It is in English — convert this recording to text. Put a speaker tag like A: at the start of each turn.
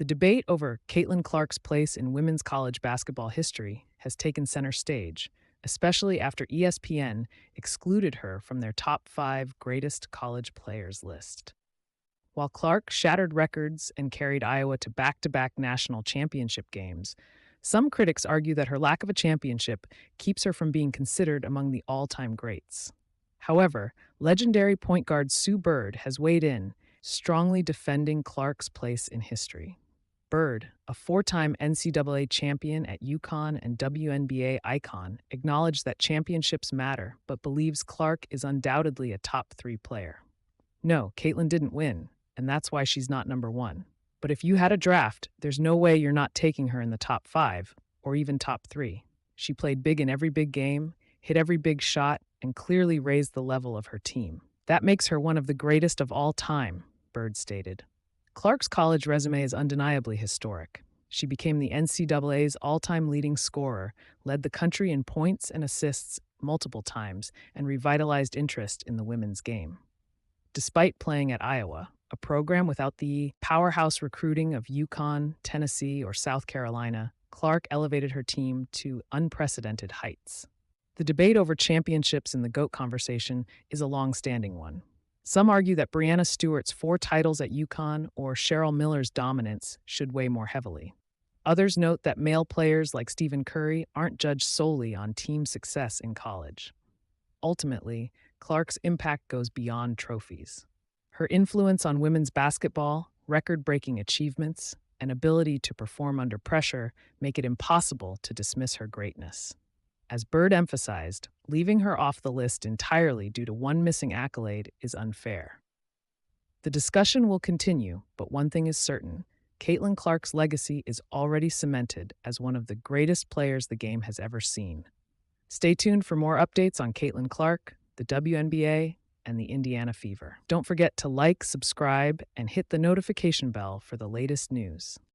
A: The debate over Caitlin Clark's place in women's college basketball history has taken center stage, especially after ESPN excluded her from their top 5 greatest college players list. While Clark shattered records and carried Iowa to back national championship games, some critics argue that her lack of a championship keeps her from being considered among the all time greats. However, legendary point guard Sue Bird has weighed in, strongly defending Clark's place in history. Bird, a 4 time NCAA champion at UConn and WNBA icon, acknowledged that championships matter, but believes Clark is undoubtedly a top 3 player. No, Caitlin didn't win, and that's why she's not number 1. But if you had a draft, there's no way you're not taking her in the top 5, or even top 3. She played big in every big game, hit every big shot, and clearly raised the level of her team. That makes her one of the greatest of all time, Bird stated. Clark's college resume is undeniably historic. She became the NCAA's all-time leading scorer, led the country in points and assists multiple times, and revitalized interest in the women's game. Despite playing at Iowa, a program without the powerhouse recruiting of UConn, Tennessee, or South Carolina, Clark elevated her team to unprecedented heights. The debate over championships in the GOAT conversation is a long-standing one. Some argue that Breanna Stewart's 4 titles at UConn or Cheryl Miller's dominance should weigh more heavily. Others note that male players like Stephen Curry aren't judged solely on team success in college. Ultimately, Clark's impact goes beyond trophies. Her influence on women's basketball, record-breaking achievements, and ability to perform under pressure make it impossible to dismiss her greatness. As Bird emphasized, leaving her off the list entirely due to one missing accolade is unfair. The discussion will continue, but one thing is certain: Caitlin Clark's legacy is already cemented as one of the greatest players the game has ever seen. Stay tuned for more updates on Caitlin Clark, the WNBA, and the Indiana Fever. Don't forget to like, subscribe, and hit the notification bell for the latest news.